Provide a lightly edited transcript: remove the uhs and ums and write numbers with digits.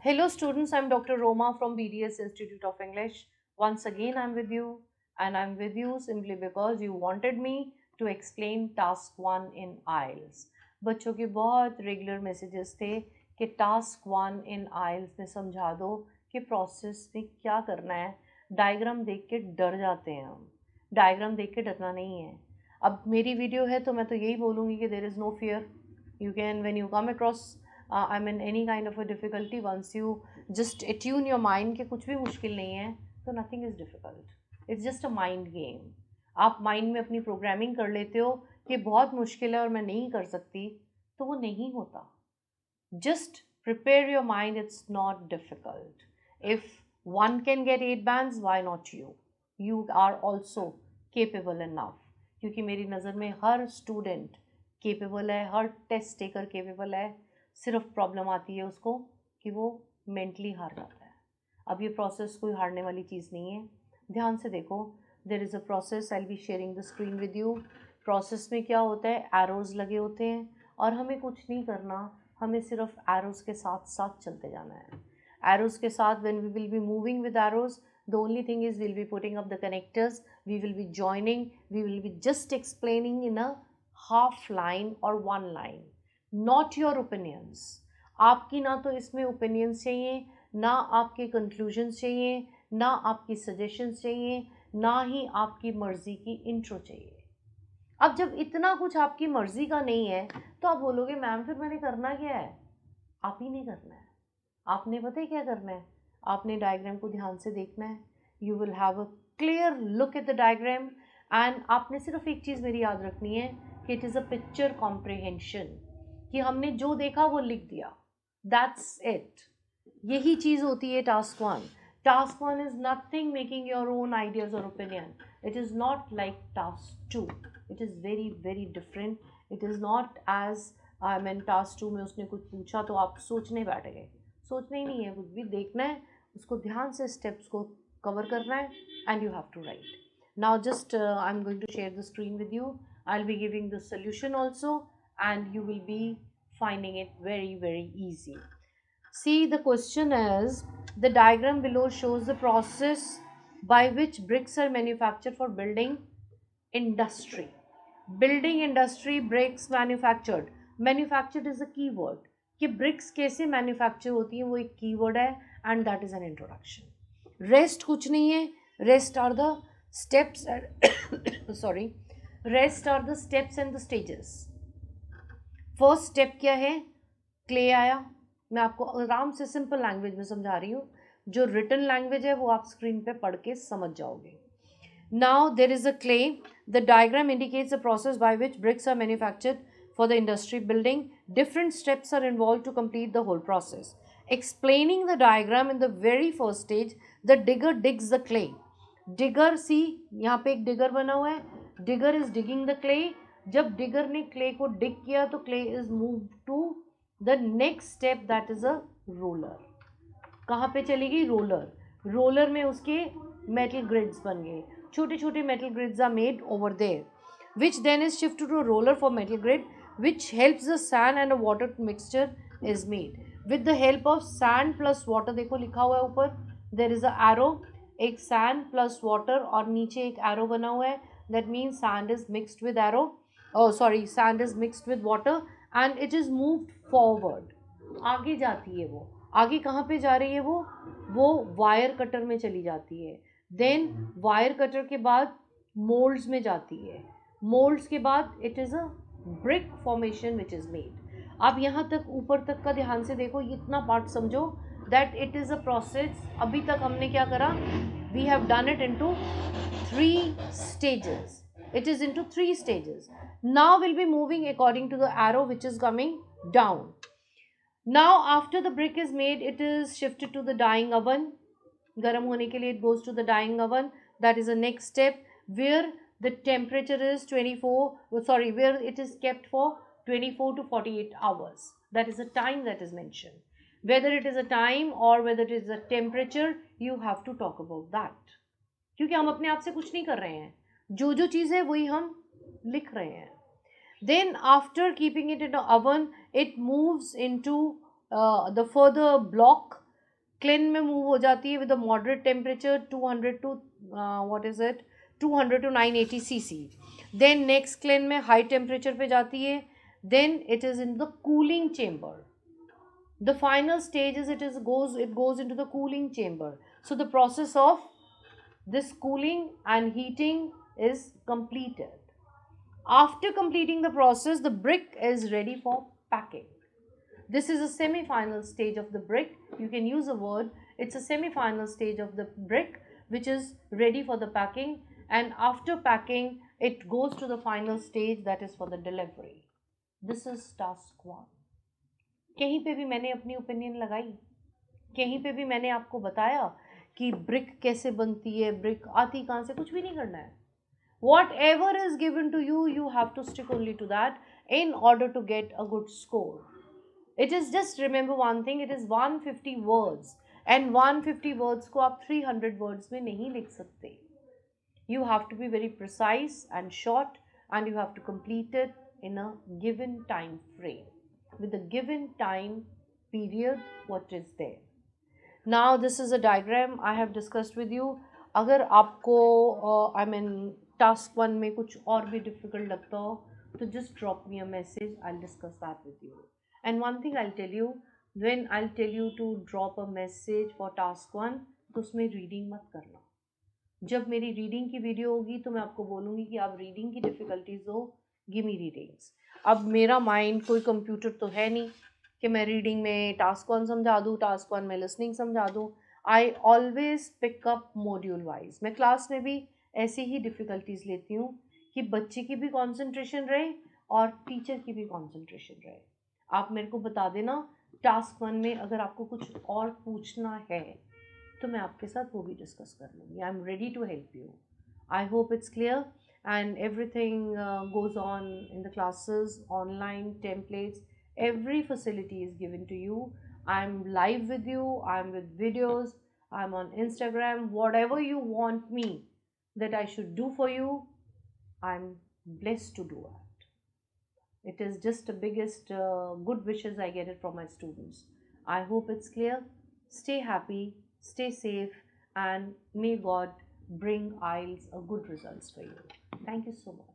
Hello students, I'm Dr. Roma from BDS Institute of English. Once again I'm with you, and I'm with you simply because you wanted me to explain task 1 in IELTS. बच्चों के बहुत regular messages थे कि task 1 इन IELTS में समझा दो कि process में क्या करना है. डायग्राम देख के डर जाते हैं हम. डायग्राम देख के डरना नहीं है. अब मेरी वीडियो है तो मैं तो यही बोलूँगी कि there is no fear. You can, when you come across any kind of a difficulty, once you just attune your mind कि कुछ भी मुश्किल नहीं है, तो nothing is difficult. It's just a mind game. आप माइंड में अपनी प्रोग्रामिंग कर लेते हो कि बहुत मुश्किल है और मैं नहीं कर सकती, तो वो नहीं होता. Just prepare your mind, it's not difficult. If one can get 8 bands, why not you? You are also capable enough. क्योंकि मेरी नज़र में हर स्टूडेंट केपेबल है, हर टेस्ट टेकर केपेबल है. सिर्फ प्रॉब्लम आती है उसको कि वो मेंटली हार जाता है. अब ये प्रोसेस कोई हारने वाली चीज़ नहीं है. ध्यान से देखो, there is a process. I be sharing the screen with you. Process में क्या होता है, एरोज़ लगे होते हैं और हमें कुछ नहीं करना. हमें सिर्फ एरोज़ के साथ साथ चलते जाना है. एरोज़ के साथ when we will be moving with arrows, the only thing is we'll be putting up the connectors, we will be joining, we will be just explaining in a half line or one line, not your opinions. आपकी ना तो इसमें opinions चाहिए, ना आपके conclusions चाहिए, ना आपकी suggestions चाहिए, ना ही आपकी मर्जी की intro चाहिए. अब जब इतना कुछ आपकी मर्जी का नहीं है तो आप बोलोगे मैम फिर मैंने करना क्या है. आप ही नहीं करना है. आपने पता है क्या करना है. आपने डायग्राम को ध्यान से देखना है. You will have a clear look at the diagram. And आपने सिर्फ एक चीज़ मेरी याद रखनी है कि it is a picture comprehension. कि हमने जो देखा वो लिख दिया. That's it. यही चीज़ होती है task 1. Task 1 is nothing making your own ideas और opinion. It is not like task 2. It is very very different. It is not as I mean task 2 में उसने कुछ पूछा तो आप सोचने बैठ गए. सोचना ही नहीं है, कुछ भी देखना है, उसको ध्यान से स्टेप्स को कवर करना है and you have to write. Now just I am going to share the screen with you. I will be giving the solution also and you will be finding it very very easy. See, the question is, the diagram below shows the process by which bricks are manufactured for building industry. Building industry, bricks manufactured. Manufactured is a keyword. कि bricks कैसे manufacture होती है वो एक keyword है and that is an introduction. Rest कुछ नहीं है. Rest are the steps sorry. Rest are the steps and the stages. First step क्या है, क्ले आया. मैं आपको आराम से सिंपल लैंग्वेज में समझा रही हूँ. जो रिटन लैंग्वेज है वो आप स्क्रीन पे पढ़ के समझ जाओगे. Now there is a clay. The diagram indicates a process by which bricks are manufactured for the industry building. Different steps are involved to complete the whole process. Explaining the diagram, in the very first stage, the digger digs the clay. Digger, see, यहाँ पे एक digger बना हुआ है. Digger is digging the clay. जब digger ने clay को dig किया तो clay is moved to the next step, that is a roller. कहाँ पे चली गई, रोलर. रोलर में उसके metal grids बन गए. छोटे छोटे metal grids are made over there, which then is shifted to a roller for metal grid, which helps the sand and a water mixture is made. With the help of sand plus water, देखो लिखा हुआ है ऊपर, there is a arrow. एक sand plus water और नीचे एक arrow बना हुआ है. That means sand is mixed with arrow. Oh sorry, sand is mixed with water and it is moved forward. आगे जाती है वो. आगे कहाँ पे जा रही है वो वायर कटर में चली जाती है. देन वायर कटर के बाद मोल्ड्स में जाती है. मोल्ड्स के बाद it is a brick formation which is made. अब यहाँ तक ऊपर तक का ध्यान से देखो, इतना पार्ट समझो that it is a process. अभी तक हमने क्या करा, we have done it into 3 stages. It is into 3 stages. Now we'll be moving according to the arrow which is coming down. Now after the brick is made, it is shifted to the dyeing oven. गर्म होने के लिए it goes to the dyeing oven. That is the next step, where the temperature is 24, where it is kept for 24 to 48 hours. That is the time that is mentioned. Whether it is a time or whether it is a temperature, you have to talk about that. क्योंकि हम अपने आप से कुछ नहीं कर रहे हैं, जो चीज़ है वही हम लिख रहे हैं. Then after keeping it in the oven, it moves into the further block. Kiln में मूव हो जाती है with a moderate temperature 200 to what is it 200 to 980 cc. Then next kiln में हाई टेम्परेचर पे जाती है. Then it is in the cooling chamber. The final stage is it goes into the cooling chamber. So the process of this cooling and heating is completed. After completing the process, the brick is ready for packing. This is a semi-final stage of the brick. You can use a word. It's a semi-final stage of the brick which is ready for the packing, and after packing it goes to the final stage, that is for the delivery. This is task 1. कहीं पे भी मैंने अपनी opinion लगाई, कहीं पे भी मैंने आपको बताया कि ब्रिक कैसे बनती है, ब्रिक आती कहाँ से, कुछ भी नहीं करना है. Whatever is given to you, you have to stick only to that in order to get a good score. It is just remember one thing, it is 150 words, and 150 words को आप 300 words में नहीं लिख सकते. You have to be very precise and short, and you have to complete it in a given time frame with a given time period what is there. Now this is a diagram I have discussed with you. अगर आपको I mean task 1 में कुछ और भी difficult लगता हो तो just drop me a message, I'll discuss that with you. And one thing I'll tell you, when I'll tell you to drop a message for task 1 तो उसमें reading मत करना. जब मेरी रीडिंग की वीडियो होगी तो मैं आपको बोलूँगी कि आप रीडिंग की डिफ़िकल्टीज़ हो, गिव मी रीडिंग्स. अब मेरा माइंड कोई कंप्यूटर तो है नहीं कि मैं रीडिंग में टास्क 1 समझा दूँ, टास्क 1 में लिसनिंग समझा दूँ. I always pick up module wise. मैं क्लास में भी ऐसी ही डिफ़िकल्टीज़ लेती हूँ कि बच्चे की भी कॉन्सेंट्रेशन रहे और टीचर की भी कॉन्सेंट्रेशन रहे. आप मेरे को बता देना टास्क 1 में अगर आपको कुछ और पूछना है तो मैं आपके साथ वो भी डिस्कस कर लूँगी. I am ready to help you. I hope it's clear and everything goes on in the classes, online templates, every facility is given to you. I'm live with you, I'm with videos, I'm on Instagram. Whatever you want me that I should do for you, I'm blessed to do it. It is just the biggest good wishes I get it from my students. I hope it's clear. Stay happy, stay safe, and may God bring IELTS a good results for you. Thank you so much.